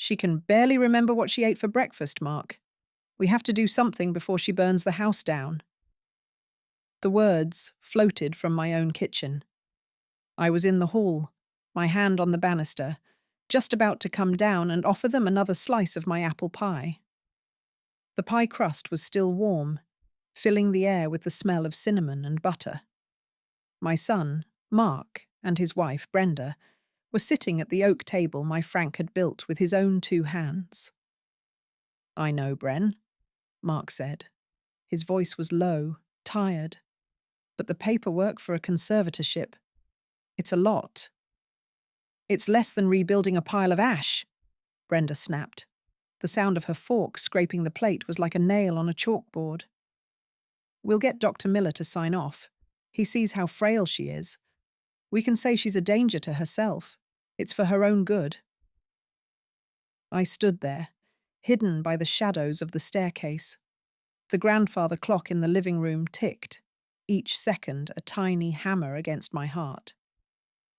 She can barely remember what she ate for breakfast, Mark. We have to do something before she burns the house down. The words floated from my own kitchen. I was in the hall, my hand on the banister, just about to come down and offer them another slice of my apple pie. The pie crust was still warm, filling the air with the smell of cinnamon and butter. My son, Mark, and his wife, Brenda, were sitting at the oak table my Frank had built with his own 2 hands. "I know, Bren," Mark said. His voice was low, tired. "But the paperwork for a conservatorship, it's a lot." "It's less than rebuilding a pile of ash," Brenda snapped. The sound of her fork scraping the plate was like a nail on a chalkboard. "We'll get Dr. Miller to sign off. He sees how frail she is. We can say she's a danger to herself. It's for her own good." I stood there, hidden by the shadows of the staircase. The grandfather clock in the living room ticked, each second a tiny hammer against my heart.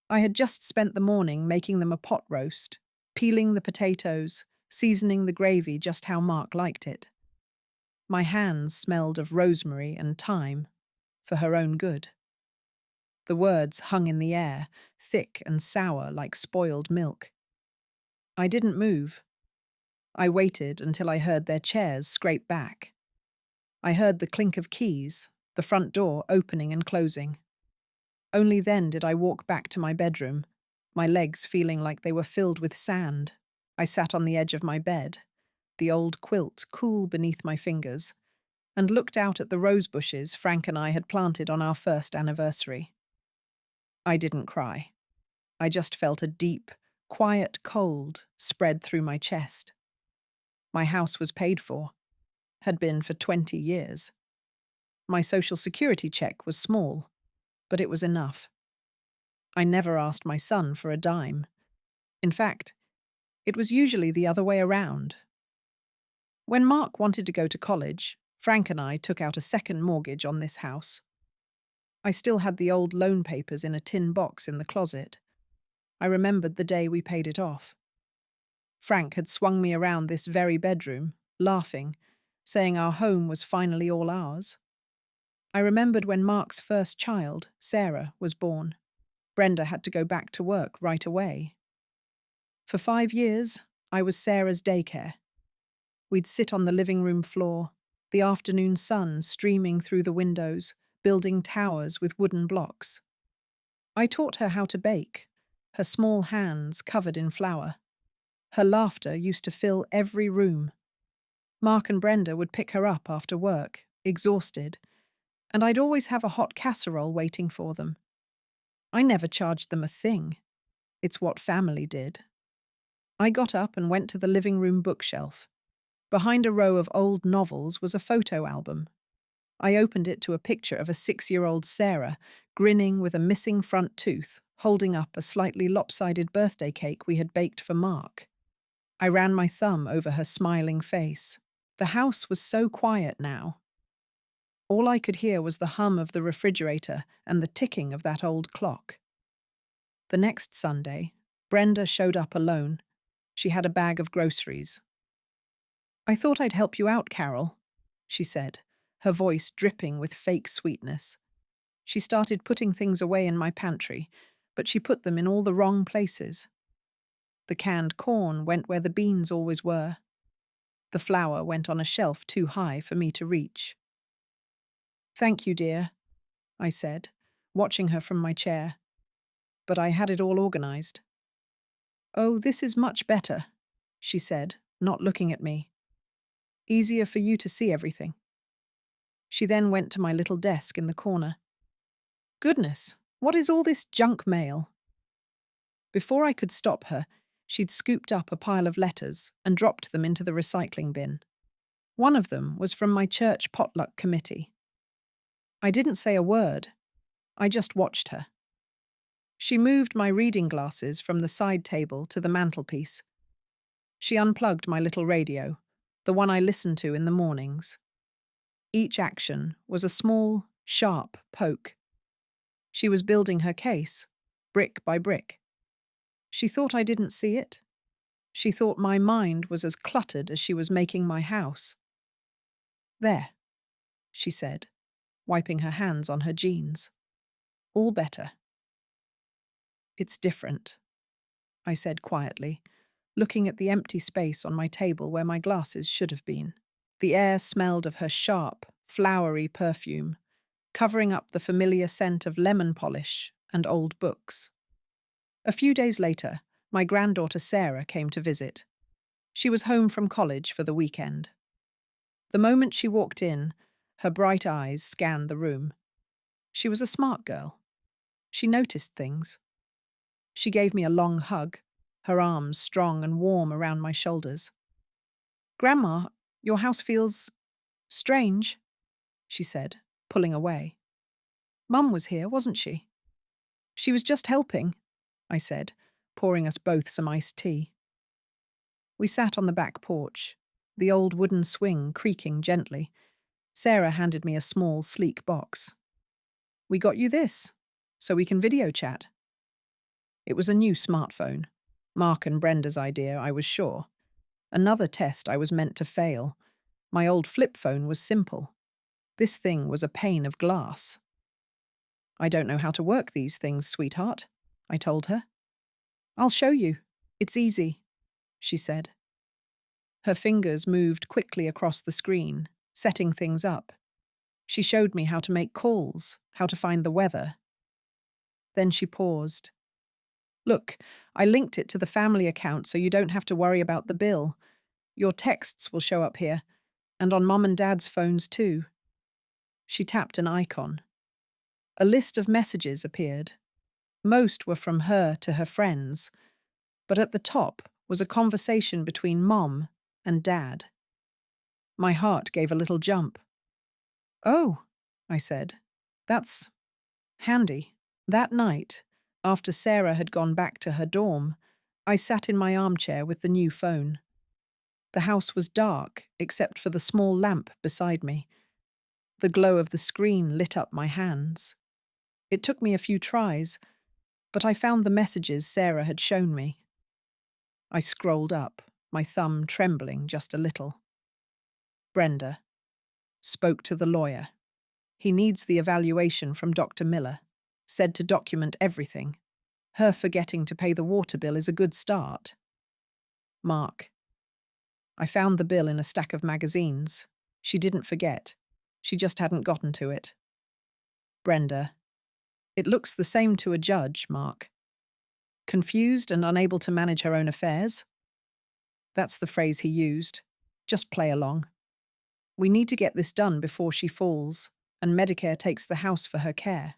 I had just spent the morning making them a pot roast, peeling the potatoes, seasoning the gravy just how Mark liked it. My hands smelled of rosemary and thyme, for her own good. The words hung in the air, thick and sour like spoiled milk. I didn't move. I waited until I heard their chairs scrape back. I heard the clink of keys, the front door opening and closing. Only then did I walk back to my bedroom, my legs feeling like they were filled with sand. I sat on the edge of my bed, the old quilt cool beneath my fingers, and looked out at the rose bushes Frank and I had planted on our first anniversary. I didn't cry. I just felt a deep, quiet cold spread through my chest. My house was paid for, had been for 20 years. My social security check was small, but it was enough. I never asked my son for a dime. In fact, it was usually the other way around. When Mark wanted to go to college, Frank and I took out a second mortgage on this house. I still had the old loan papers in a tin box in the closet. I remembered the day we paid it off. Frank had swung me around this very bedroom, laughing, saying our home was finally all ours. I remembered when Mark's first child, Sarah, was born. Brenda had to go back to work right away. For 5 years, I was Sarah's daycare. We'd sit on the living room floor, the afternoon sun streaming through the windows, building towers with wooden blocks. I taught her how to bake, her small hands covered in flour. Her laughter used to fill every room. Mark and Brenda would pick her up after work, exhausted, and I'd always have a hot casserole waiting for them. I never charged them a thing. It's what family did. I got up and went to the living room bookshelf. Behind a row of old novels was a photo album. I opened it to a picture of a 6-year-old Sarah, grinning with a missing front tooth, holding up a slightly lopsided birthday cake we had baked for Mark. I ran my thumb over her smiling face. The house was so quiet now. All I could hear was the hum of the refrigerator and the ticking of that old clock. The next Sunday, Brenda showed up alone. She had a bag of groceries. "I thought I'd help you out, Carol," she said, her voice dripping with fake sweetness. She started putting things away in my pantry, but she put them in all the wrong places. The canned corn went where the beans always were. The flour went on a shelf too high for me to reach. "Thank you, dear," I said, watching her from my chair. But I had it all organized. "Oh, this is much better," she said, not looking at me. "Easier for you to see everything." She then went to my little desk in the corner. "Goodness, what is all this junk mail?" Before I could stop her, she'd scooped up a pile of letters and dropped them into the recycling bin. One of them was from my church potluck committee. I didn't say a word. I just watched her. She moved my reading glasses from the side table to the mantelpiece. She unplugged my little radio, the one I listened to in the mornings. Each action was a small, sharp poke. She was building her case, brick by brick. She thought I didn't see it? She thought my mind was as cluttered as she was making my house. There, she said, wiping her hands on her jeans. All better. It's different, I said quietly, looking at the empty space on my table where my glasses should have been. The air smelled of her sharp, flowery perfume, covering up the familiar scent of lemon polish and old books. A few days later, my granddaughter Sarah came to visit. She was home from college for the weekend. The moment she walked in, her bright eyes scanned the room. She was a smart girl. She noticed things. She gave me a long hug, her arms strong and warm around my shoulders. "Grandma, your house feels strange," she said, pulling away. "Mum was here, wasn't she?" "She was just helping," I said, pouring us both some iced tea. We sat on the back porch, the old wooden swing creaking gently. Sarah handed me a small, sleek box. "We got you this, so we can video chat." It was a new smartphone. Mark and Brenda's idea, I was sure. Another test I was meant to fail. My old flip phone was simple. This thing was a pane of glass. "I don't know how to work these things, sweetheart," I told her. "I'll show you. It's easy," she said. Her fingers moved quickly across the screen, setting things up. She showed me how to make calls, how to find the weather. Then she paused. "Look, I linked it to the family account so you don't have to worry about the bill. Your texts will show up here, and on Mum and Dad's phones too." She tapped an icon. A list of messages appeared. Most were from her to her friends, but at the top was a conversation between Mom and Dad. My heart gave a little jump. "Oh," I said, "that's handy." That night, after Sarah had gone back to her dorm, I sat in my armchair with the new phone. The house was dark, except for the small lamp beside me. The glow of the screen lit up my hands. It took me a few tries, but I found the messages Sarah had shown me. I scrolled up, my thumb trembling just a little. "Brenda. Spoke to the lawyer. He needs the evaluation from Dr. Miller. Said to document everything. Her forgetting to pay the water bill is a good start." Mark. I found the bill in a stack of magazines. She didn't forget. She just hadn't gotten to it. Brenda. It looks the same to a judge, Mark. Confused and unable to manage her own affairs? That's the phrase he used. Just play along. We need to get this done before she falls, and Medicare takes the house for her care.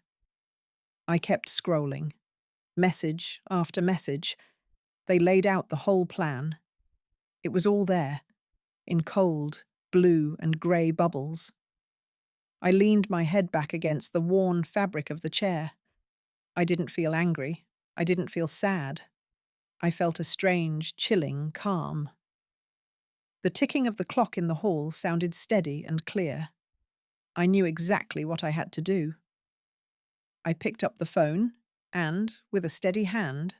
I kept scrolling. Message after message. They laid out the whole plan. It was all there, in cold, blue and grey bubbles. I leaned my head back against the worn fabric of the chair. I didn't feel angry. I didn't feel sad. I felt a strange, chilling calm. The ticking of the clock in the hall sounded steady and clear. I knew exactly what I had to do. I picked up the phone and, with a steady hand,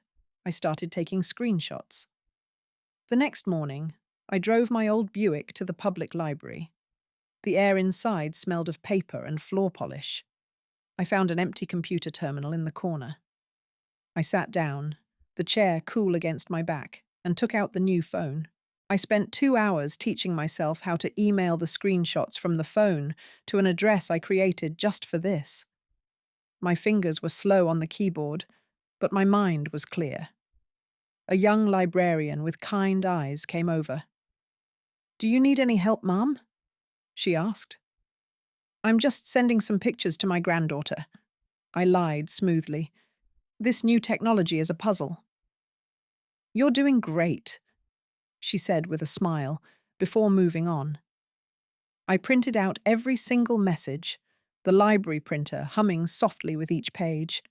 I started taking screenshots. The next morning, I drove my old Buick to the public library. The air inside smelled of paper and floor polish. I found an empty computer terminal in the corner. I sat down, the chair cool against my back, and took out the new phone. I spent 2 hours teaching myself how to email the screenshots from the phone to an address I created just for this. My fingers were slow on the keyboard, but my mind was clear. A young librarian with kind eyes came over. "Do you need any help, Mom?" she asked. "I'm just sending some pictures to my granddaughter." I lied smoothly. "This new technology is a puzzle." "You're doing great," she said with a smile, before moving on. I printed out every single message, the library printer humming softly with each page.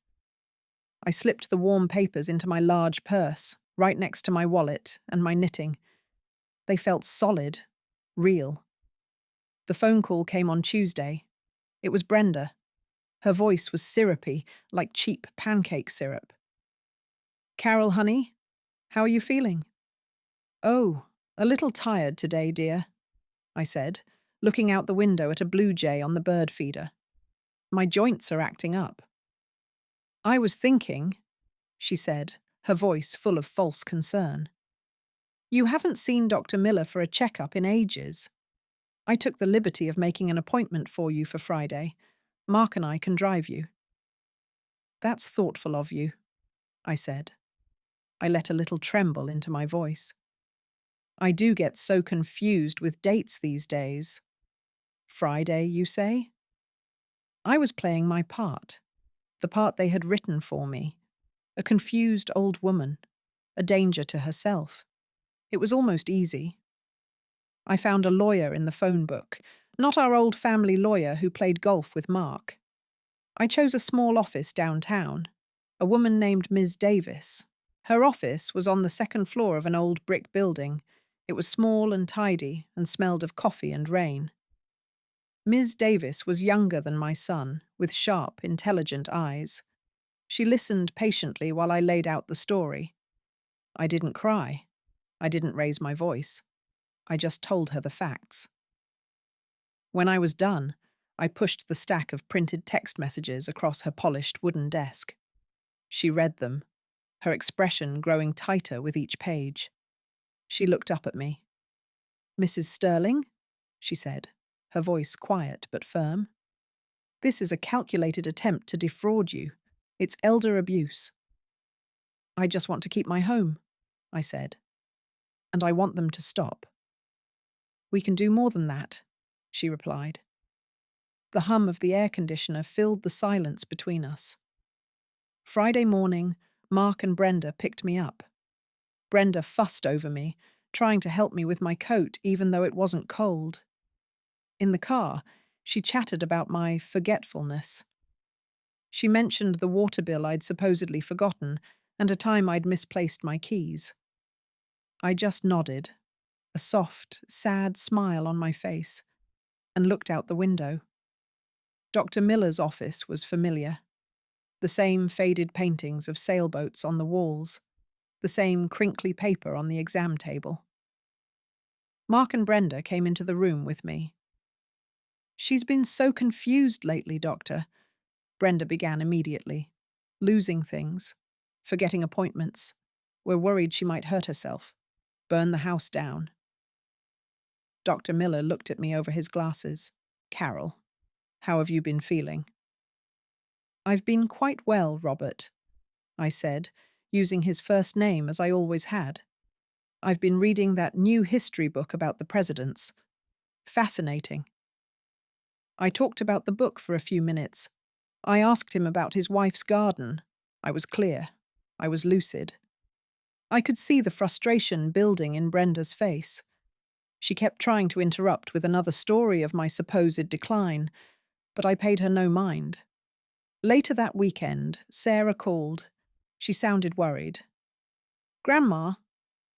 I slipped the warm papers into my large purse, right next to my wallet and my knitting. They felt solid, real. The phone call came on Tuesday. It was Brenda. Her voice was syrupy, like cheap pancake syrup. "Carol, honey, how are you feeling?" Oh, a little tired today, dear, I said, looking out the window at a blue jay on the bird feeder. My joints are acting up. I was thinking, she said, her voice full of false concern. You haven't seen Dr. Miller for a checkup in ages. I took the liberty of making an appointment for you for Friday. Mark and I can drive you. That's thoughtful of you, I said. I let a little tremble into my voice. I do get so confused with dates these days. Friday, you say? I was playing my part, the part they had written for me. A confused old woman, a danger to herself. It was almost easy. I found a lawyer in the phone book, not our old family lawyer who played golf with Mark. I chose a small office downtown, a woman named Ms. Davis. Her office was on the second floor of an old brick building. It was small and tidy and smelled of coffee and rain. Ms. Davis was younger than my son, with sharp, intelligent eyes. She listened patiently while I laid out the story. I didn't cry. I didn't raise my voice. I just told her the facts. When I was done, I pushed the stack of printed text messages across her polished wooden desk. She read them, her expression growing tighter with each page. She looked up at me. "Mrs. Sterling?" she said, her voice quiet but firm. "This is a calculated attempt to defraud you. It's elder abuse." "I just want to keep my home," I said. "And I want them to stop." "We can do more than that," she replied. The hum of the air conditioner filled the silence between us. Friday morning, Mark and Brenda picked me up. Brenda fussed over me, trying to help me with my coat even though it wasn't cold. In the car, she chatted about my forgetfulness. She mentioned the water bill I'd supposedly forgotten and a time I'd misplaced my keys. I just nodded, a soft, sad smile on my face, and looked out the window. Dr. Miller's office was familiar. The same faded paintings of sailboats on the walls, the same crinkly paper on the exam table. Mark and Brenda came into the room with me. "She's been so confused lately, Doctor," Brenda began immediately. "Losing things, forgetting appointments. We're worried she might hurt herself, burn the house down." Dr. Miller looked at me over his glasses. "Carol, how have you been feeling?" "I've been quite well, Robert," I said, using his first name as I always had. "I've been reading that new history book about the presidents. Fascinating." I talked about the book for a few minutes. I asked him about his wife's garden. I was clear. I was lucid. I could see the frustration building in Brenda's face. She kept trying to interrupt with another story of my supposed decline, but I paid her no mind. Later that weekend, Sarah called. She sounded worried. "Grandma,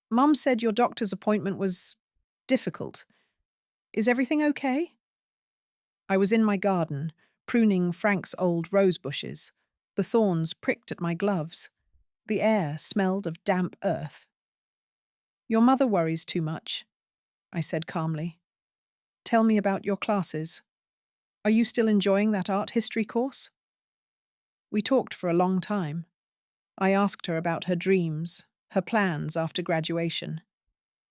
Mum said your doctor's appointment was difficult. Is everything okay?" I was in my garden, pruning Frank's old rose bushes. The thorns pricked at my gloves. The air smelled of damp earth. "Your mother worries too much," I said calmly. "Tell me about your classes. Are you still enjoying that art history course?" We talked for a long time. I asked her about her dreams, her plans after graduation.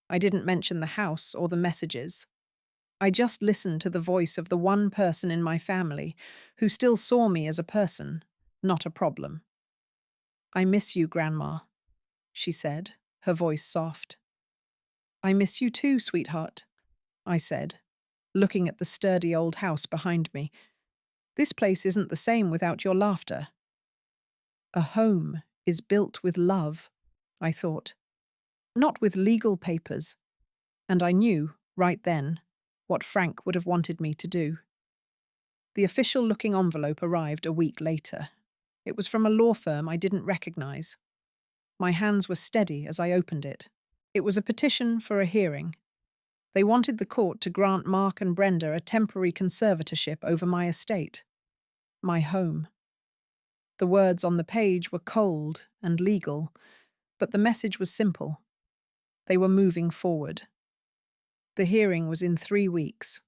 I didn't mention the house or the messages. I just listened to the voice of the one person in my family who still saw me as a person, not a problem. "I miss you, Grandma," she said, her voice soft. "I miss you too, sweetheart," I said, looking at the sturdy old house behind me. "This place isn't the same without your laughter." A home is built with love, I thought, not with legal papers, and I knew, right then, what Frank would have wanted me to do. The official-looking envelope arrived a week later. It was from a law firm I didn't recognize. My hands were steady as I opened it. It was a petition for a hearing. They wanted the court to grant Mark and Brenda a temporary conservatorship over my estate, my home. The words on the page were cold and legal, but the message was simple. They were moving forward. The hearing was in 3 weeks.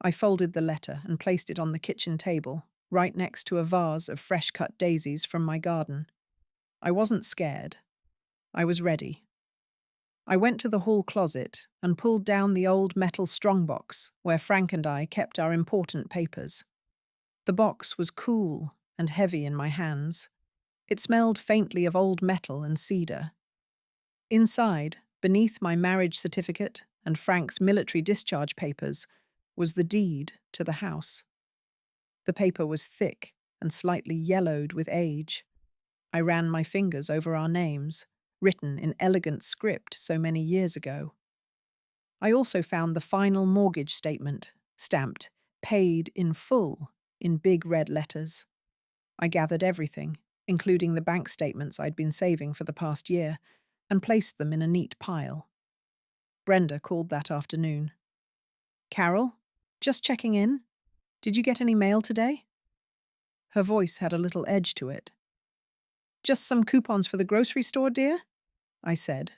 I folded the letter and placed it on the kitchen table, right next to a vase of fresh-cut daisies from my garden. I wasn't scared. I was ready. I went to the hall closet and pulled down the old metal strongbox where Frank and I kept our important papers. The box was cool and heavy in my hands. It smelled faintly of old metal and cedar. Inside, beneath my marriage certificate and Frank's military discharge papers, was the deed to the house. The paper was thick and slightly yellowed with age. I ran my fingers over our names, written in elegant script so many years ago. I also found the final mortgage statement, stamped "Paid in full" in big red letters. I gathered everything, including the bank statements I'd been saving for the past year, and placed them in a neat pile. Brenda called that afternoon. "Carol, just checking in. Did you get any mail today?" Her voice had a little edge to it. "Just some coupons for the grocery store, dear?" I said,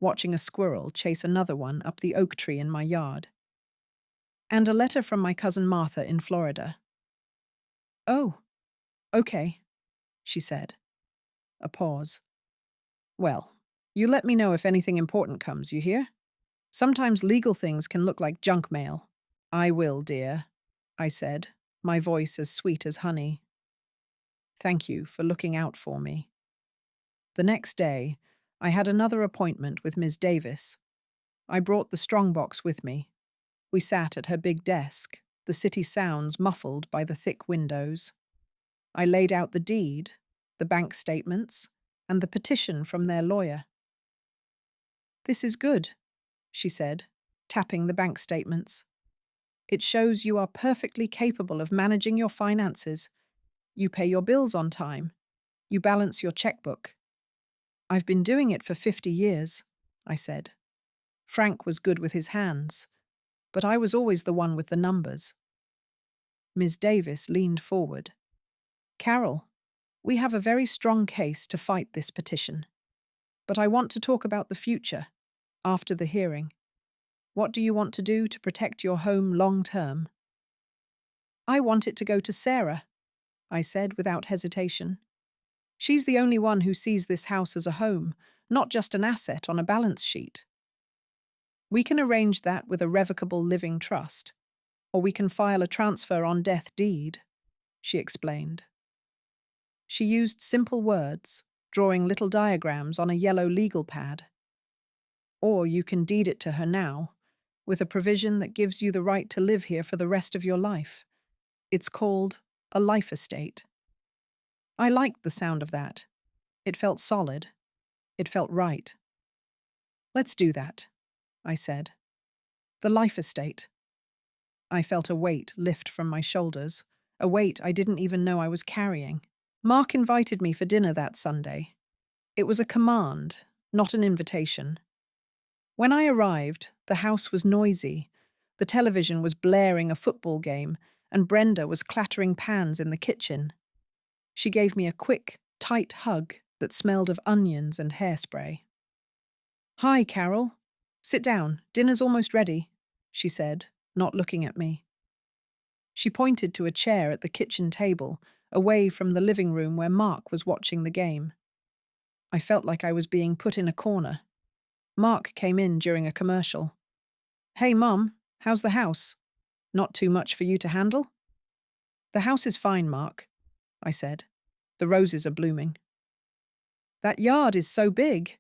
watching a squirrel chase another one up the oak tree in my yard. "And a letter from my cousin Martha in Florida." "Oh, okay," she said. A pause. "Well, you let me know if anything important comes, you hear? Sometimes legal things can look like junk mail." "I will, dear," I said, my voice as sweet as honey. "Thank you for looking out for me." The next day, I had another appointment with Ms. Davis. I brought the strongbox with me. We sat at her big desk, the city sounds muffled by the thick windows. I laid out the deed, the bank statements, and the petition from their lawyer. "This is good," she said, tapping the bank statements. "It shows you are perfectly capable of managing your finances. You pay your bills on time. You balance your checkbook." "I've been doing it for 50 years, I said. Frank was good with his hands, but I was always the one with the numbers. Ms. Davis leaned forward. "Carol, we have a very strong case to fight this petition. But I want to talk about the future, after the hearing. What do you want to do to protect your home long term?" "I want it to go to Sarah," I said without hesitation. "She's the only one who sees this house as a home, not just an asset on a balance sheet. We can arrange that with a revocable living trust, or we can file a transfer on death deed," she explained. She used simple words, drawing little diagrams on a yellow legal pad. "Or you can deed it to her now, with a provision that gives you the right to live here for the rest of your life. It's called a life estate." I liked the sound of that. It felt solid. It felt right. "Let's do that," I said. "The life estate." I felt a weight lift from my shoulders, a weight I didn't even know I was carrying. Mark invited me for dinner that Sunday. It was a command, not an invitation. When I arrived, the house was noisy. The television was blaring a football game, and Brenda was clattering pans in the kitchen. She gave me a quick, tight hug that smelled of onions and hairspray. "Hi, Carol. Sit down. Dinner's almost ready," she said, not looking at me. She pointed to a chair at the kitchen table, away from the living room where Mark was watching the game. I felt like I was being put in a corner. Mark came in during a commercial. "Hey, Mum, how's the house? Not too much for you to handle?" "The house is fine, Mark," I said. "The roses are blooming." "That yard is so big,"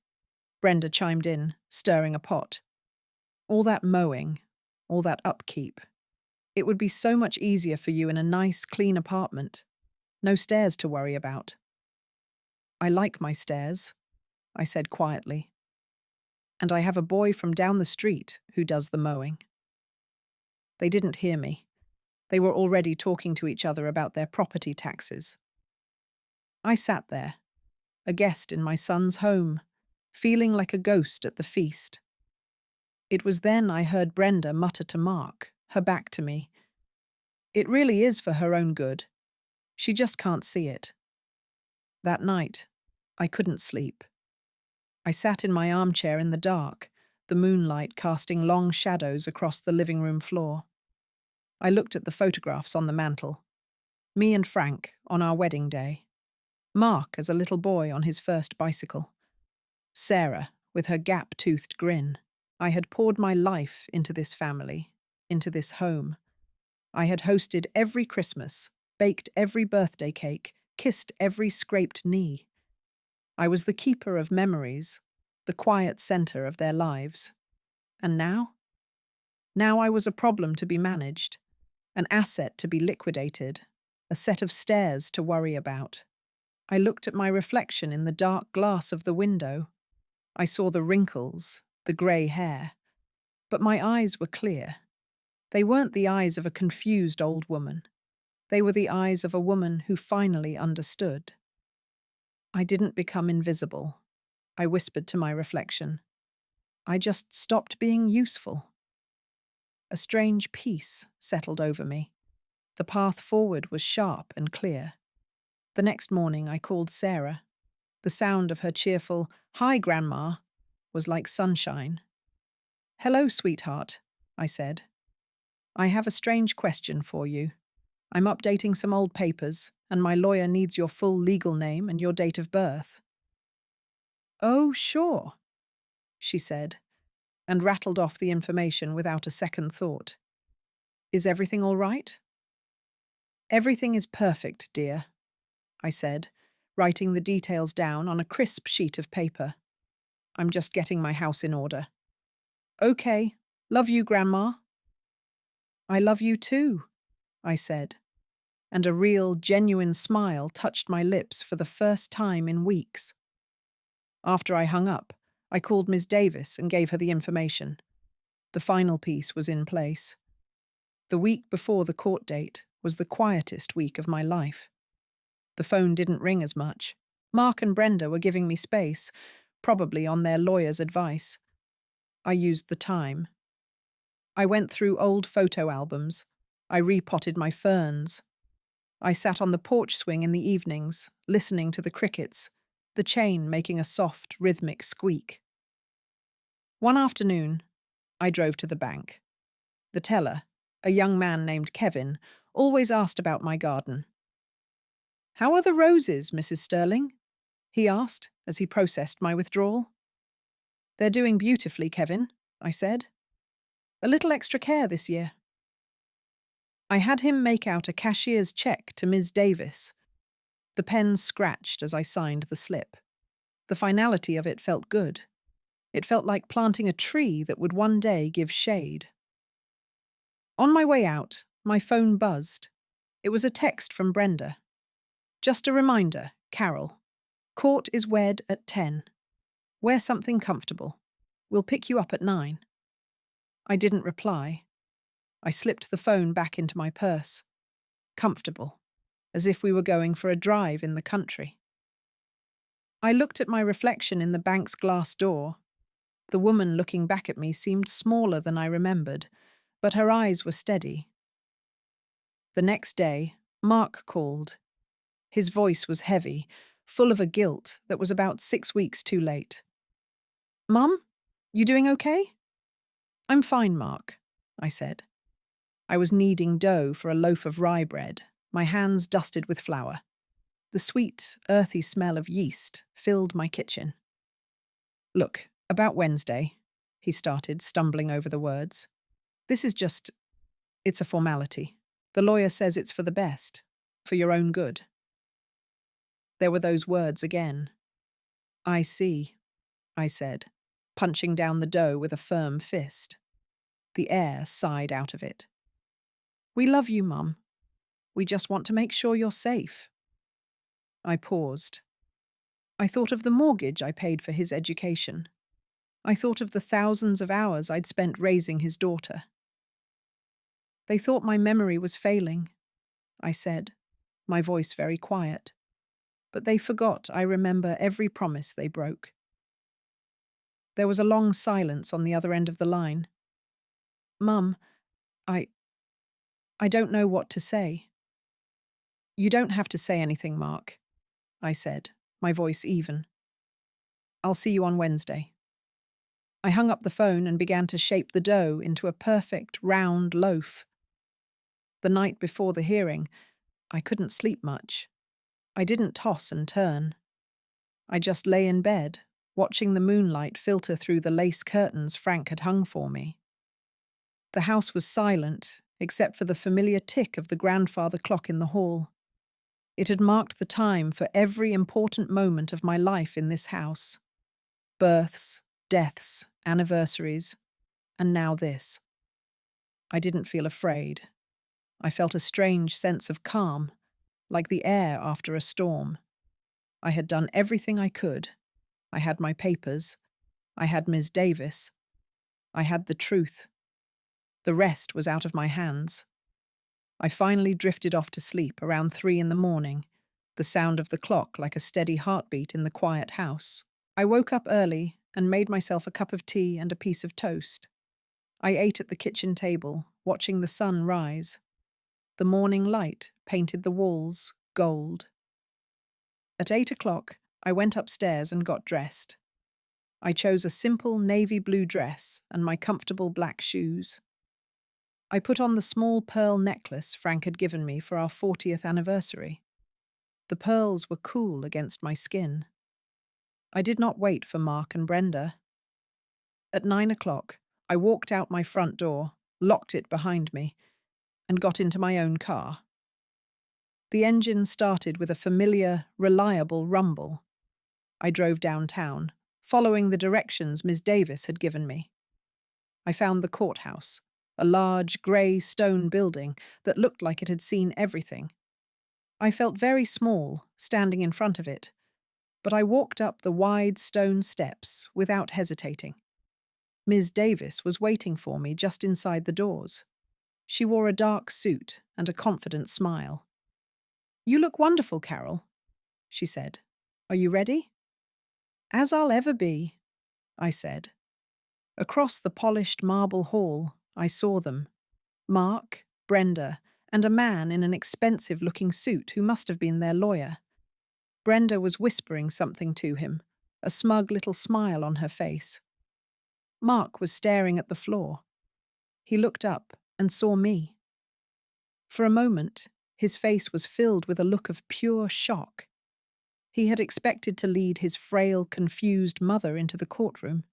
Brenda chimed in, stirring a pot. "All that mowing, all that upkeep. It would be so much easier for you in a nice, clean apartment. No stairs to worry about." "I like my stairs," I said quietly. "And I have a boy from down the street who does the mowing." They didn't hear me. They were already talking to each other about their property taxes. I sat there, a guest in my son's home, feeling like a ghost at the feast. It was then I heard Brenda mutter to Mark, her back to me. "It really is for her own good. She just can't see it." That night, I couldn't sleep. I sat in my armchair in the dark, the moonlight casting long shadows across the living room floor. I looked at the photographs on the mantel. Me and Frank on our wedding day. Mark as a little boy on his first bicycle. Sarah with her gap-toothed grin. I had poured my life into this family, into this home. I had hosted every Christmas, baked every birthday cake, kissed every scraped knee. I was the keeper of memories, the quiet center of their lives. And now? Now I was a problem to be managed, an asset to be liquidated, a set of stairs to worry about. I looked at my reflection in the dark glass of the window. I saw the wrinkles, the grey hair. But my eyes were clear. They weren't the eyes of a confused old woman. They were the eyes of a woman who finally understood. I didn't become invisible, I whispered to my reflection. I just stopped being useful. A strange peace settled over me. The path forward was sharp and clear. The next morning I called Sarah. The sound of her cheerful, "Hi, Grandma," was like sunshine. "Hello, sweetheart," I said. "I have a strange question for you. I'm updating some old papers, and my lawyer needs your full legal name and your date of birth." "Oh, sure," she said, and rattled off the information without a second thought. "Is everything all right?" "Everything is perfect, dear," I said, writing the details down on a crisp sheet of paper. "I'm just getting my house in order." "Okay. Love you, Grandma." "I love you too," I said, and a real, genuine smile touched my lips for the first time in weeks. After I hung up, I called Ms. Davis and gave her the information. The final piece was in place. The week before the court date was the quietest week of my life. The phone didn't ring as much. Mark and Brenda were giving me space, probably on their lawyer's advice. I used the time. I went through old photo albums. I repotted my ferns. I sat on the porch swing in the evenings, listening to the crickets, the chain making a soft, rhythmic squeak. One afternoon, I drove to the bank. The teller, a young man named Kevin, always asked about my garden. "How are the roses, Mrs. Sterling?" he asked as he processed my withdrawal. "They're doing beautifully, Kevin," I said. "A little extra care this year." I had him make out a cashier's check to Ms. Davis. The pen scratched as I signed the slip. The finality of it felt good. It felt like planting a tree that would one day give shade. On my way out, my phone buzzed. It was a text from Brenda. "Just a reminder, Carol. Court is wed at 10. Wear something comfortable. We'll pick you up at 9. I didn't reply. I slipped the phone back into my purse. Comfortable, as if we were going for a drive in the country. I looked at my reflection in the bank's glass door. The woman looking back at me seemed smaller than I remembered, but her eyes were steady. The next day, Mark called. His voice was heavy, full of a guilt that was about 6 weeks too late. "Mum, you doing okay?" "I'm fine, Mark," I said. I was kneading dough for a loaf of rye bread, my hands dusted with flour. The sweet, earthy smell of yeast filled my kitchen. "Look, about Wednesday," he started, stumbling over the words. "This is just, it's a formality. The lawyer says it's for the best, for your own good." There were those words again. "I see," I said, punching down the dough with a firm fist. The air sighed out of it. "We love you, Mum. We just want to make sure you're safe." I paused. I thought of the mortgage I paid for his education. I thought of the thousands of hours I'd spent raising his daughter. "They thought my memory was failing," I said, my voice very quiet. "But they forgot I remember every promise they broke." There was a long silence on the other end of the line. "Mum, I don't know what to say." "You don't have to say anything, Mark," I said, my voice even. I'll see you on Wednesday. I hung up the phone and began to shape the dough into a perfect, round loaf. The night before the hearing, I couldn't sleep much. I didn't toss and turn. I just lay in bed, watching the moonlight filter through the lace curtains Frank had hung for me. The house was silent, except for the familiar tick of the grandfather clock in the hall. It had marked the time for every important moment of my life in this house. Births, deaths, anniversaries, and now this. I didn't feel afraid. I felt a strange sense of calm, like the air after a storm. I had done everything I could. I had my papers. I had Ms. Davis. I had the truth. The rest was out of my hands. I finally drifted off to sleep around 3 in the morning, the sound of the clock like a steady heartbeat in the quiet house. I woke up early and made myself a cup of tea and a piece of toast. I ate at the kitchen table, watching the sun rise. The morning light painted the walls gold. At 8 o'clock, I went upstairs and got dressed. I chose a simple navy blue dress and my comfortable black shoes. I put on the small pearl necklace Frank had given me for our 40th anniversary. The pearls were cool against my skin. I did not wait for Mark and Brenda. At 9 o'clock, I walked out my front door, locked it behind me, and got into my own car. The engine started with a familiar, reliable rumble. I drove downtown, following the directions Miss Davis had given me. I found the courthouse, a large grey stone building that looked like it had seen everything. I felt very small, standing in front of it, but I walked up the wide stone steps without hesitating. Ms. Davis was waiting for me just inside the doors. She wore a dark suit and a confident smile. "You look wonderful, Carol," she said. "Are you ready?" "As I'll ever be," I said. Across the polished marble hall, I saw them. Mark, Brenda, and a man in an expensive-looking suit who must have been their lawyer. Brenda was whispering something to him, a smug little smile on her face. Mark was staring at the floor. He looked up and saw me. For a moment, his face was filled with a look of pure shock. He had expected to lead his frail, confused mother into the courtroom.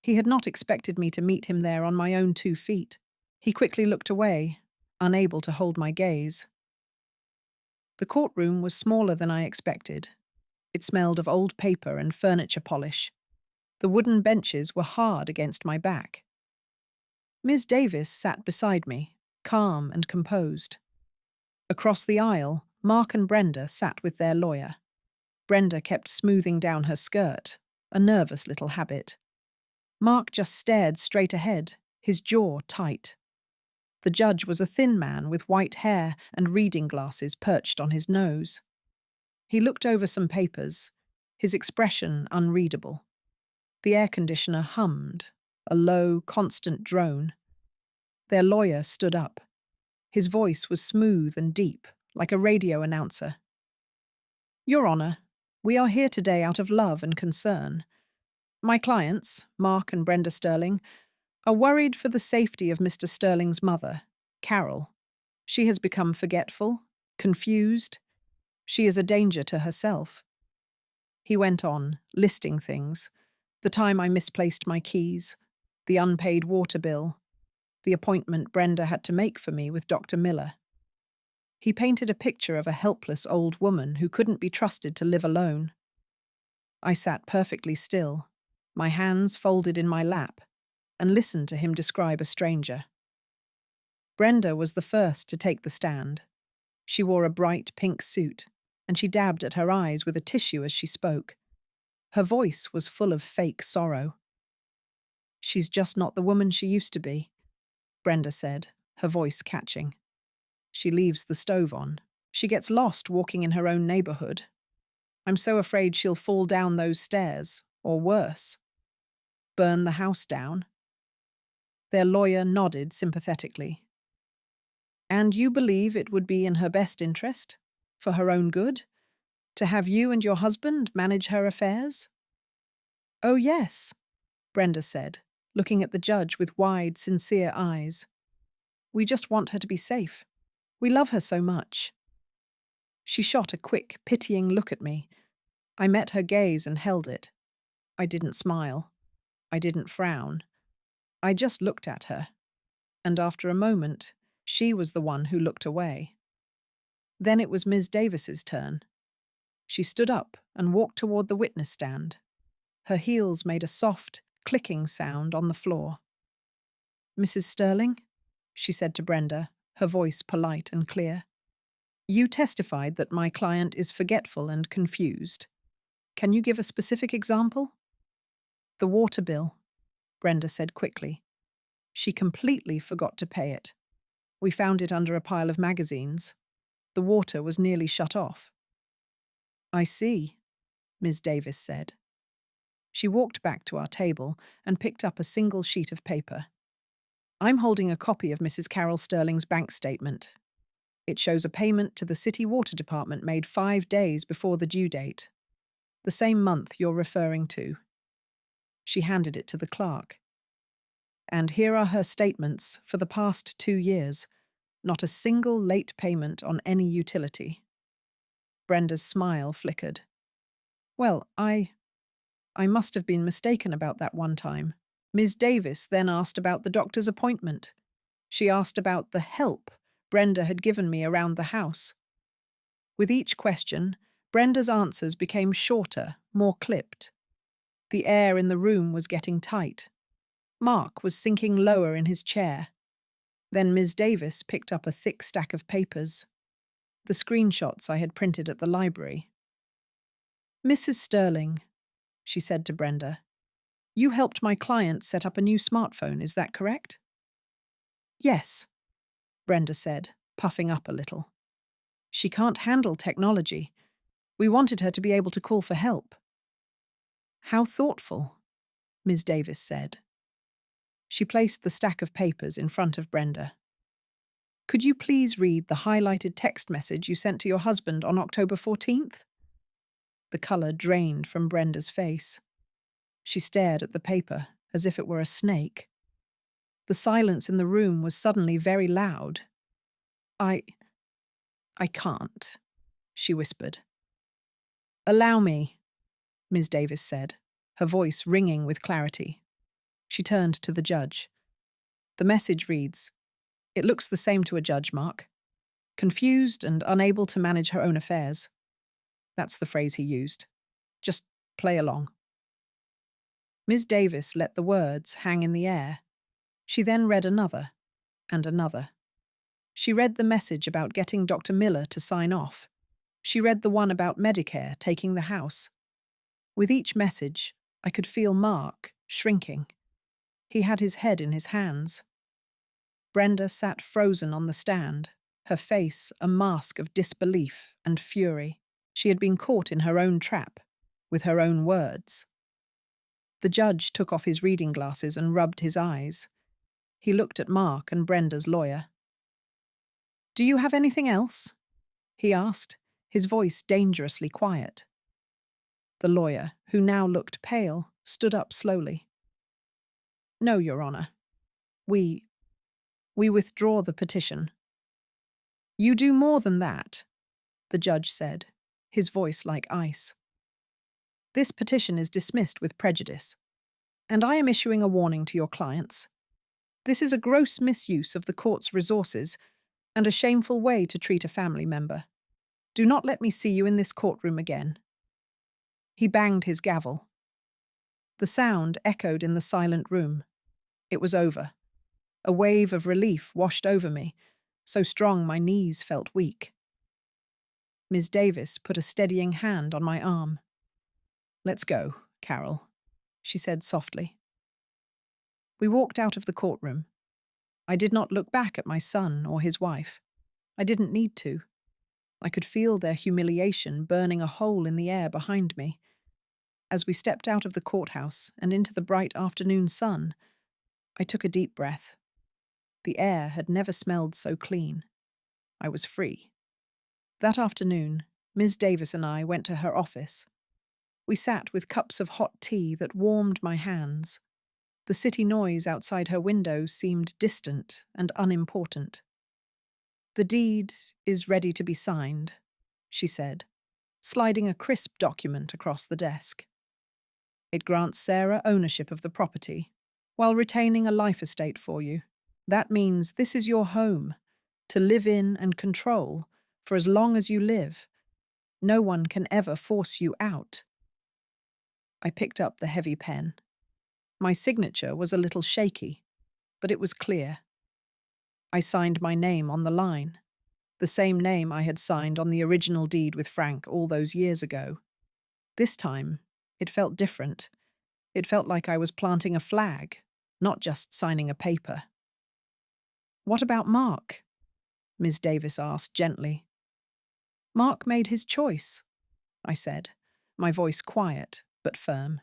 He had not expected me to meet him there on my own 2 feet. He quickly looked away, unable to hold my gaze. The courtroom was smaller than I expected. It smelled of old paper and furniture polish. The wooden benches were hard against my back. Ms. Davis sat beside me, calm and composed. Across the aisle, Mark and Brenda sat with their lawyer. Brenda kept smoothing down her skirt, a nervous little habit. Mark just stared straight ahead, his jaw tight. The judge was a thin man with white hair and reading glasses perched on his nose. He looked over some papers, his expression unreadable. The air conditioner hummed, a low, constant drone. Their lawyer stood up. His voice was smooth and deep, like a radio announcer. "Your Honor, we are here today out of love and concern. My clients, Mark and Brenda Sterling, are worried for the safety of Mr. Sterling's mother, Carol. She has become forgetful, confused. She is a danger to herself." He went on, listing things. The time I misplaced my keys, the unpaid water bill, the appointment Brenda had to make for me with Dr. Miller. He painted a picture of a helpless old woman who couldn't be trusted to live alone. I sat perfectly still, my hands folded in my lap, and listened to him describe a stranger. Brenda was the first to take the stand. She wore a bright pink suit, and she dabbed at her eyes with a tissue as she spoke. Her voice was full of fake sorrow. "She's just not the woman she used to be," Brenda said, her voice catching. "She leaves the stove on. She gets lost walking in her own neighborhood. I'm so afraid she'll fall down those stairs, or worse. Burn the house down." Their lawyer nodded sympathetically. "And you believe it would be in her best interest, for her own good, to have you and your husband manage her affairs?" "Oh, yes," Brenda said, looking at the judge with wide, sincere eyes. "We just want her to be safe. We love her so much." She shot a quick, pitying look at me. I met her gaze and held it. I didn't smile. I didn't frown. I just looked at her. And after a moment, she was the one who looked away. Then it was Ms. Davis's turn. She stood up and walked toward the witness stand. Her heels made a soft, clicking sound on the floor. "Mrs. Sterling," she said to Brenda, her voice polite and clear, "you testified that my client is forgetful and confused. Can you give a specific example?" "The water bill," Brenda said quickly. "She completely forgot to pay it. We found it under a pile of magazines. The water was nearly shut off." "I see," Ms. Davis said. She walked back to our table and picked up a single sheet of paper. "I'm holding a copy of Mrs. Carol Sterling's bank statement. It shows a payment to the city water department made 5 days before the due date, the same month you're referring to." She handed it to the clerk. "And here are her statements for the past 2 years. Not a single late payment on any utility." Brenda's smile flickered. "Well, I must have been mistaken about that one time." Ms. Davis then asked about the doctor's appointment. She asked about the help Brenda had given me around the house. With each question, Brenda's answers became shorter, more clipped. The air in the room was getting tight. Mark was sinking lower in his chair. Then Ms. Davis picked up a thick stack of papers, the screenshots I had printed at the library. "Mrs. Sterling," she said to Brenda, "you helped my client set up a new smartphone, is that correct?" "Yes," Brenda said, puffing up a little. "She can't handle technology. We wanted her to be able to call for help." "How thoughtful," Ms. Davis said. She placed the stack of papers in front of Brenda. "Could you please read the highlighted text message you sent to your husband on October 14th? The colour drained from Brenda's face. She stared at the paper as if it were a snake. The silence in the room was suddenly very loud. I can't," she whispered. "Allow me," Ms. Davis said, her voice ringing with clarity. She turned to the judge. "The message reads, it looks the same to a judge, Mark. Confused and unable to manage her own affairs." That's the phrase he used. "Just play along." Ms. Davis let the words hang in the air. She then read another, and another. She read the message about getting Dr. Miller to sign off. She read the one about Medicare taking the house. With each message, I could feel Mark shrinking. He had his head in his hands. Brenda sat frozen on the stand, her face a mask of disbelief and fury. She had been caught in her own trap, with her own words. The judge took off his reading glasses and rubbed his eyes. He looked at Mark and Brenda's lawyer. "Do you have anything else?" he asked, his voice dangerously quiet. The lawyer, who now looked pale, stood up slowly. "No, Your Honor. We withdraw the petition." "You do more than that," the judge said, his voice like ice. "This petition is dismissed with prejudice, and I am issuing a warning to your clients. This is a gross misuse of the court's resources and a shameful way to treat a family member. Do not let me see you in this courtroom again." He banged his gavel. The sound echoed in the silent room. It was over. A wave of relief washed over me, so strong my knees felt weak. Ms. Davis put a steadying hand on my arm. "Let's go, Carol," she said softly. We walked out of the courtroom. I did not look back at my son or his wife. I didn't need to. I could feel their humiliation burning a hole in the air behind me. As we stepped out of the courthouse and into the bright afternoon sun, I took a deep breath. The air had never smelled so clean. I was free. That afternoon, Ms. Davis and I went to her office. We sat with cups of hot tea that warmed my hands. The city noise outside her window seemed distant and unimportant. "The deed is ready to be signed," she said, sliding a crisp document across the desk. "It grants Sarah ownership of the property, while retaining a life estate for you. That means this is your home, to live in and control, for as long as you live. No one can ever force you out." I picked up the heavy pen. My signature was a little shaky, but it was clear. I signed my name on the line, the same name I had signed on the original deed with Frank all those years ago. This time, it felt different. It felt like I was planting a flag, not just signing a paper. "What about Mark?" Ms. Davis asked gently. "Mark made his choice," I said, my voice quiet but firm.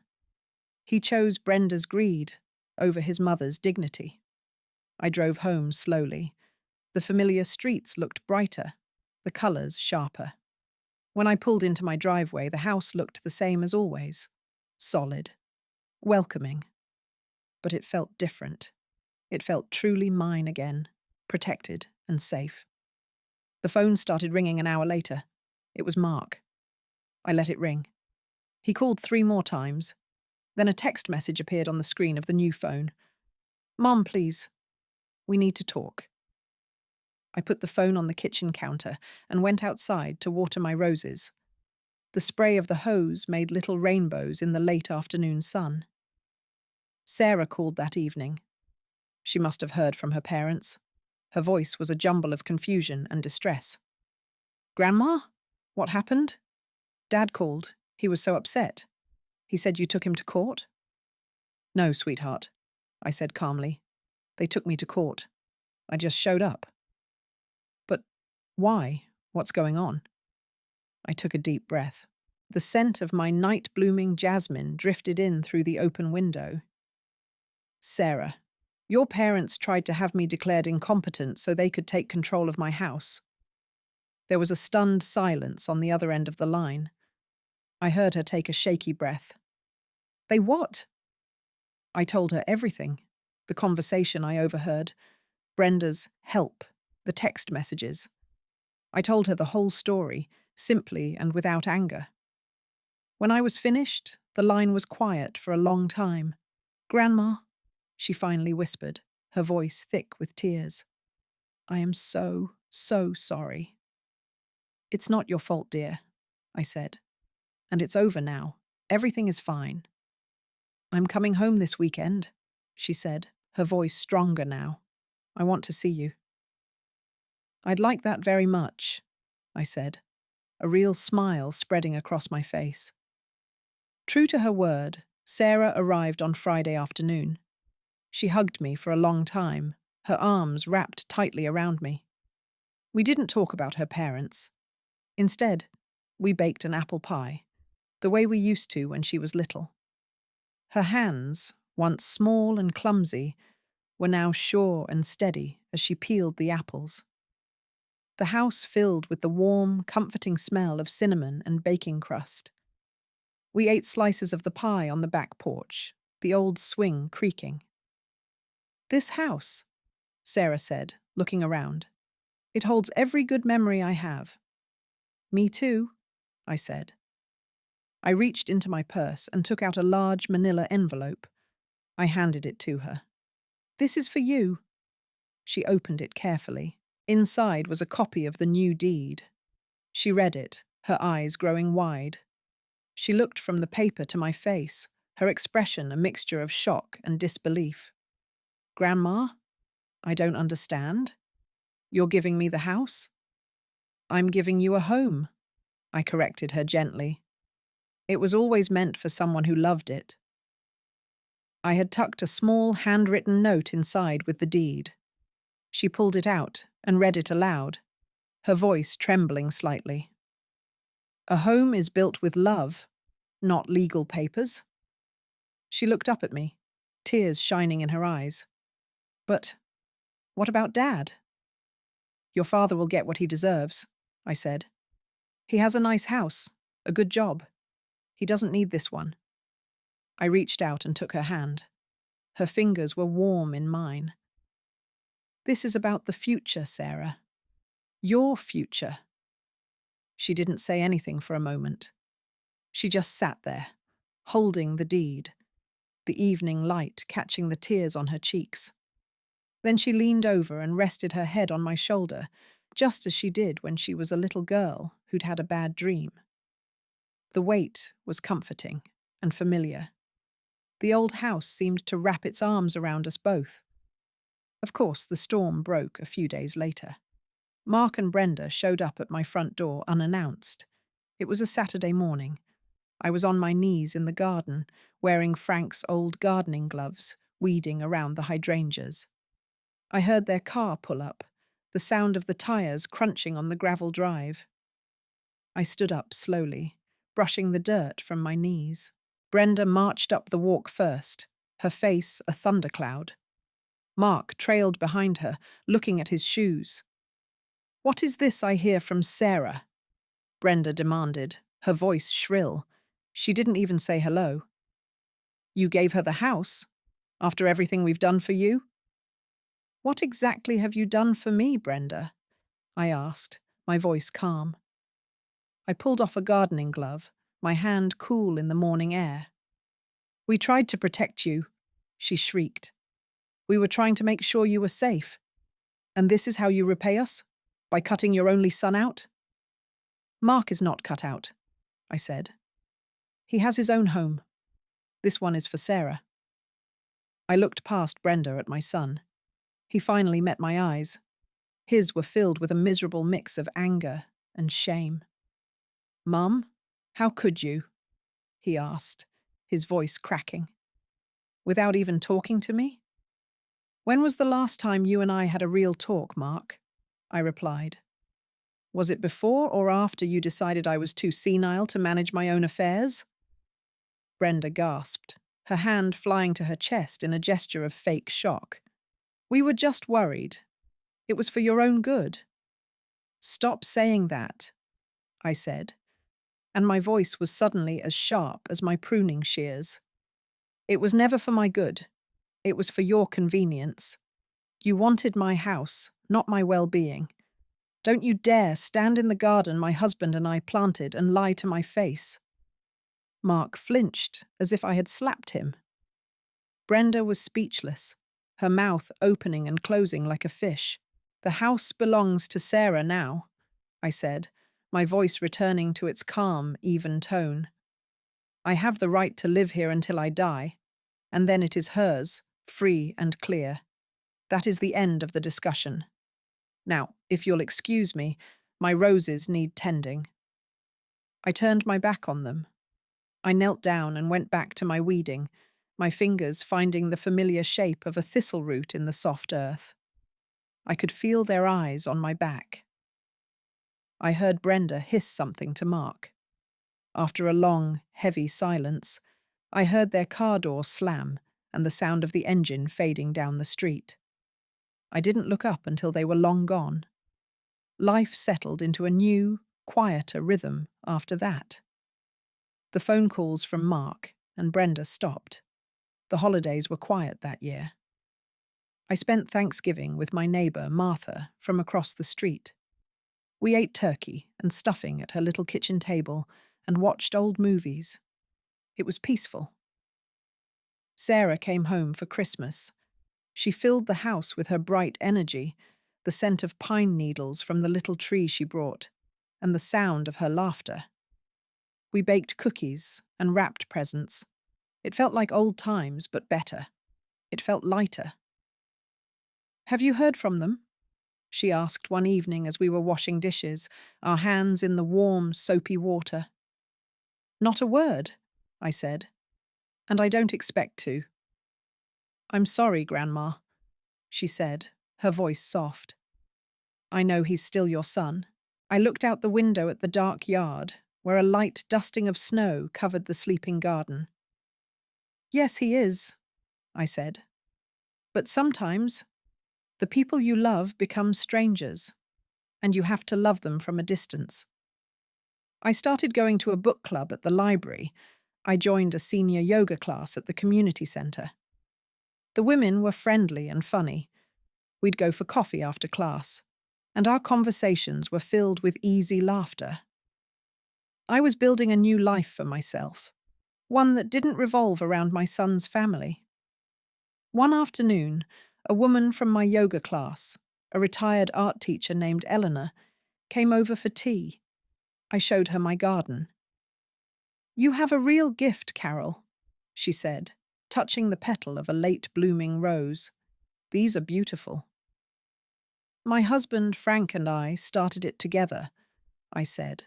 "He chose Brenda's greed over his mother's dignity." I drove home slowly. The familiar streets looked brighter, the colours sharper. When I pulled into my driveway, the house looked the same as always. Solid. Welcoming. But it felt different. It felt truly mine again, protected and safe. The phone started ringing an hour later. It was Mark. I let it ring. He called 3 more times. Then a text message appeared on the screen of the new phone. "Mom, please. We need to talk." I put the phone on the kitchen counter and went outside to water my roses. The spray of the hose made little rainbows in the late afternoon sun. Sarah called that evening. She must have heard from her parents. Her voice was a jumble of confusion and distress. "Grandma? What happened?" "Dad called. He was so upset. He said you took him to court?" "No, sweetheart," I said calmly. "They took me to court. I just showed up." "But why? What's going on?" I took a deep breath. The scent of my night-blooming jasmine drifted in through the open window. "Sarah, your parents tried to have me declared incompetent so they could take control of my house." There was a stunned silence on the other end of the line. I heard her take a shaky breath. "They what?" I told her everything. The conversation I overheard, Brenda's help, the text messages. I told her the whole story, simply and without anger. When I was finished, the line was quiet for a long time. "Grandma," she finally whispered, her voice thick with tears. "I am so, so sorry." "It's not your fault, dear," I said. "And it's over now. Everything is fine." "I'm coming home this weekend," she said, her voice stronger now. "I want to see you." "I'd like that very much," I said, a real smile spreading across my face. True to her word, Sarah arrived on Friday afternoon. She hugged me for a long time, her arms wrapped tightly around me. We didn't talk about her parents. Instead, we baked an apple pie, the way we used to when she was little. Her hands, once small and clumsy, were now sure and steady as she peeled the apples. The house filled with the warm, comforting smell of cinnamon and baking crust. We ate slices of the pie on the back porch, the old swing creaking. "This house," Sarah said, looking around. "It holds every good memory I have." "Me too," I said. I reached into my purse and took out a large manila envelope. I handed it to her. "This is for you." She opened it carefully. Inside was a copy of the new deed. She read it, her eyes growing wide. She looked from the paper to my face, her expression a mixture of shock and disbelief. "Grandma, I don't understand. You're giving me the house?" "I'm giving you a home," I corrected her gently. "It was always meant for someone who loved it." I had tucked a small handwritten note inside with the deed. She pulled it out and read it aloud, her voice trembling slightly. "A home is built with love, not legal papers." She looked up at me, tears shining in her eyes. "But what about Dad?" "Your father will get what he deserves," I said. "He has a nice house, a good job. He doesn't need this one. I reached out and took her hand. Her fingers were warm in mine. This is about the future, Sarah. Your future. She didn't say anything for a moment. She just sat there, holding the deed, the evening light catching the tears on her cheeks. Then she leaned over and rested her head on my shoulder, just as she did when she was a little girl who'd had a bad dream. The weight was comforting and familiar. The old house seemed to wrap its arms around us both. Of course, the storm broke a few days later. Mark and Brenda showed up at my front door unannounced. It was a Saturday morning. I was on my knees in the garden, wearing Frank's old gardening gloves, weeding around the hydrangeas. I heard their car pull up, the sound of the tires crunching on the gravel drive. I stood up slowly, brushing the dirt from my knees. Brenda marched up the walk first, her face a thundercloud. Mark trailed behind her, looking at his shoes. "What is this I hear from Sarah?" Brenda demanded, her voice shrill. She didn't even say hello. "You gave her the house? After everything we've done for you?" "What exactly have you done for me, Brenda?" I asked, my voice calm. I pulled off a gardening glove, my hand cool in the morning air. "We tried to protect you," she shrieked. "We were trying to make sure you were safe. And this is how you repay us? By cutting your only son out?" "Mark is not cut out," I said. "He has his own home. This one is for Sarah." I looked past Brenda at my son. He finally met my eyes. His were filled with a miserable mix of anger and shame. "Mum, how could you?" he asked, his voice cracking. "Without even talking to me?" "When was the last time you and I had a real talk, Mark?" I replied. "Was it before or after you decided I was too senile to manage my own affairs?" Brenda gasped, her hand flying to her chest in a gesture of fake shock. "We were just worried. It was for your own good." "Stop saying that," I said, and my voice was suddenly as sharp as my pruning shears. "It was never for my good. It was for your convenience. You wanted my house, not my well-being. Don't you dare stand in the garden my husband and I planted and lie to my face." Mark flinched, as if I had slapped him. Brenda was speechless, her mouth opening and closing like a fish. "The house belongs to Sarah now," I said, my voice returning to its calm, even tone. "I have the right to live here until I die, and then it is hers, free and clear. That is the end of the discussion. Now, if you'll excuse me, my roses need tending." I turned my back on them. I knelt down and went back to my weeding, my fingers finding the familiar shape of a thistle root in the soft earth. I could feel their eyes on my back. I heard Brenda hiss something to Mark. After a long, heavy silence, I heard their car door slam and the sound of the engine fading down the street. I didn't look up until they were long gone. Life settled into a new, quieter rhythm after that. The phone calls from Mark and Brenda stopped. The holidays were quiet that year. I spent Thanksgiving with my neighbour, Martha, from across the street. We ate turkey and stuffing at her little kitchen table and watched old movies. It was peaceful. Sarah came home for Christmas. She filled the house with her bright energy, the scent of pine needles from the little tree she brought, and the sound of her laughter. We baked cookies and wrapped presents. It felt like old times, but better. It felt lighter. "Have you heard from them?" she asked one evening as we were washing dishes, our hands in the warm, soapy water. "Not a word," I said, "and I don't expect to." "I'm sorry, Grandma," she said, her voice soft. "I know he's still your son." I looked out the window at the dark yard, where a light dusting of snow covered the sleeping garden. "Yes, he is," I said. "But sometimes the people you love become strangers, and you have to love them from a distance." I started going to a book club at the library. I joined a senior yoga class at the community centre. The women were friendly and funny. We'd go for coffee after class, and our conversations were filled with easy laughter. I was building a new life for myself, one that didn't revolve around my son's family. One afternoon, a woman from my yoga class, a retired art teacher named Eleanor, came over for tea. I showed her my garden. "You have a real gift, Carol," she said, touching the petal of a late-blooming rose. "These are beautiful." "My husband, Frank, and I started it together," I said.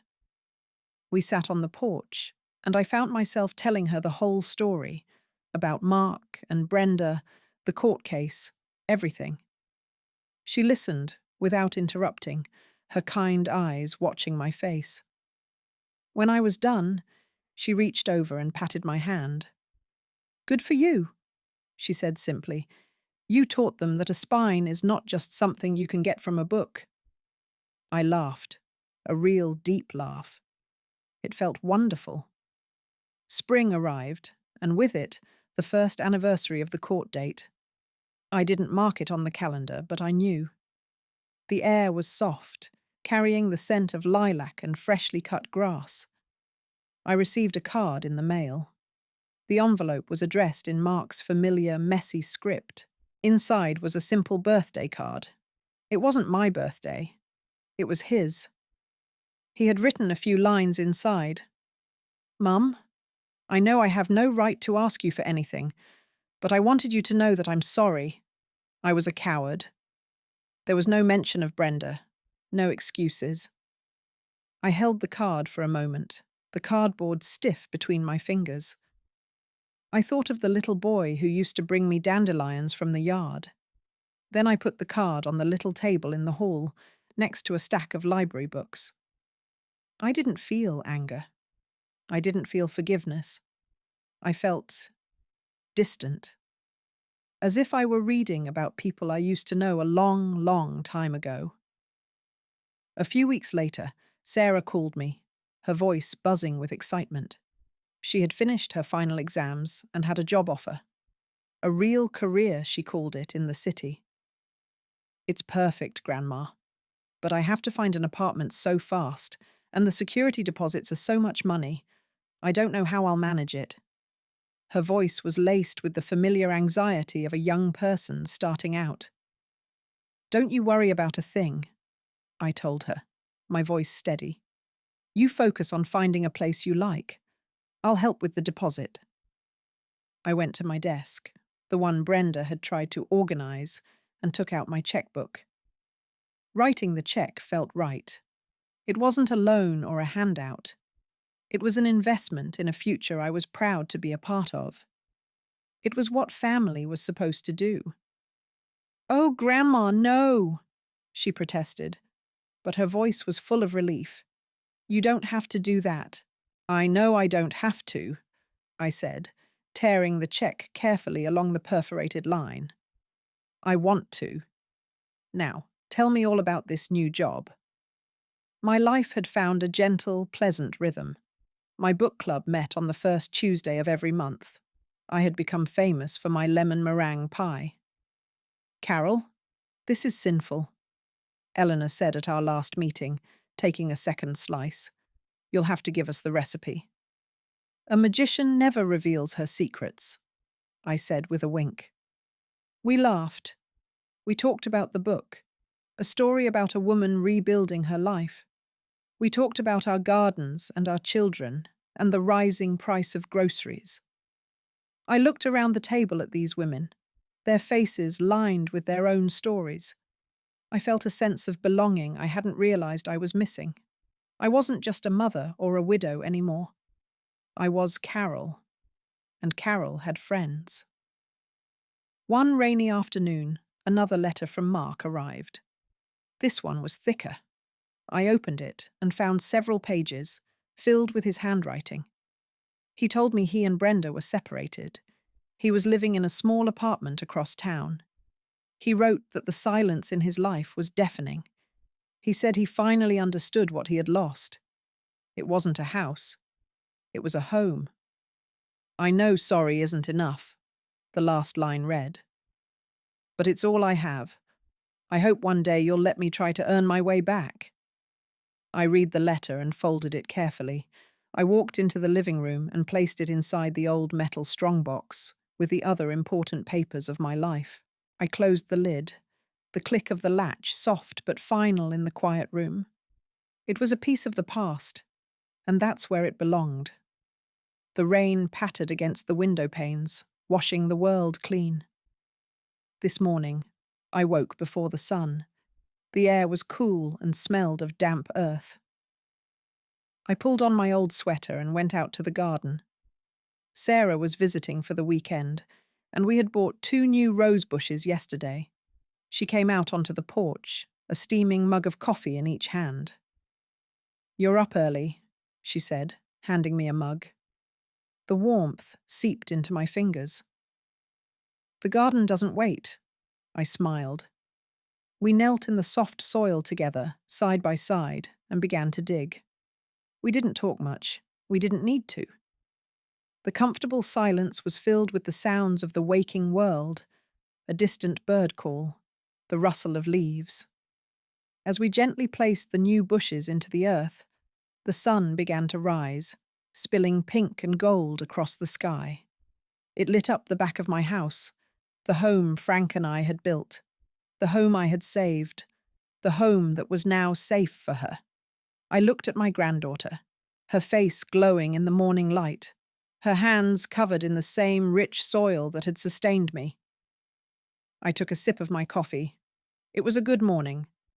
We sat on the porch, and I found myself telling her the whole story about Mark and Brenda, the court case, everything. She listened without interrupting, her kind eyes watching my face. When I was done, she reached over and patted my hand. "Good for you," she said simply. "You taught them that a spine is not just something you can get from a book." I laughed, a real deep laugh. It felt wonderful. Spring arrived, and with it, the first anniversary of the court date. I didn't mark it on the calendar, but I knew. The air was soft, carrying the scent of lilac and freshly cut grass. I received a card in the mail. The envelope was addressed in Mark's familiar, messy script. Inside was a simple birthday card. It wasn't my birthday. It was his. He had written a few lines inside. "Mum, I know I have no right to ask you for anything, but I wanted you to know that I'm sorry. I was a coward." There was no mention of Brenda, no excuses. I held the card for a moment, the cardboard stiff between my fingers. I thought of the little boy who used to bring me dandelions from the yard. Then I put the card on the little table in the hall, next to a stack of library books. I didn't feel anger. I didn't feel forgiveness. I felt distant, as if I were reading about people I used to know a long, long time ago. A few weeks later, Sarah called me, her voice buzzing with excitement. She had finished her final exams and had a job offer. A real career, she called it, in the city. "It's perfect, Grandma, but I have to find an apartment so fast, and the security deposits are so much money. I don't know how I'll manage it." Her voice was laced with the familiar anxiety of a young person starting out. "Don't you worry about a thing," I told her, my voice steady. "You focus on finding a place you like. I'll help with the deposit." I went to my desk, the one Brenda had tried to organize, and took out my checkbook. Writing the check felt right. It wasn't a loan or a handout. It was an investment in a future I was proud to be a part of. It was what family was supposed to do. "Oh, Grandma, no!" she protested, but her voice was full of relief. "You don't have to do that." "I know I don't have to," I said, tearing the check carefully along the perforated line. "I want to. Now, tell me all about this new job." My life had found a gentle, pleasant rhythm. My book club met on the first Tuesday of every month. I had become famous for my lemon meringue pie. "Carol, this is sinful," Eleanor said at our last meeting, taking a second slice. "You'll have to give us the recipe." "A magician never reveals her secrets," I said with a wink. We laughed. We talked about the book, a story about a woman rebuilding her life. We talked about our gardens and our children and the rising price of groceries. I looked around the table at these women, their faces lined with their own stories. I felt a sense of belonging I hadn't realized I was missing. I wasn't just a mother or a widow anymore. I was Carol, and Carol had friends. One rainy afternoon, another letter from Mark arrived. This one was thicker. I opened it and found several pages, filled with his handwriting. He told me he and Brenda were separated. He was living in a small apartment across town. He wrote that the silence in his life was deafening. He said he finally understood what he had lost. It wasn't a house. It was a home. I know sorry isn't enough, the last line read. But it's all I have. I hope one day you'll let me try to earn my way back. I read the letter and folded it carefully. I walked into the living room and placed it inside the old metal strongbox with the other important papers of my life. I closed the lid, the click of the latch soft but final in the quiet room. It was a piece of the past, and that's where it belonged. The rain pattered against the window panes, washing the world clean. This morning, I woke before the sun. The air was cool and smelled of damp earth. I pulled on my old sweater and went out to the garden. Sarah was visiting for the weekend, and we had bought 2 new rose bushes yesterday. She came out onto the porch, a steaming mug of coffee in each hand. "You're up early," she said, handing me a mug. The warmth seeped into my fingers. "The garden doesn't wait," I smiled. We knelt in the soft soil together, side by side, and began to dig. We didn't talk much. We didn't need to. The comfortable silence was filled with the sounds of the waking world, a distant bird call, the rustle of leaves. As we gently placed the new bushes into the earth, the sun began to rise, spilling pink and gold across the sky. It lit up the back of my house, the home Frank and I had built, the home I had saved, the home that was now safe for her. I looked at my granddaughter, her face glowing in the morning light, her hands covered in the same rich soil that had sustained me. I took a sip of my coffee. It was a good morning,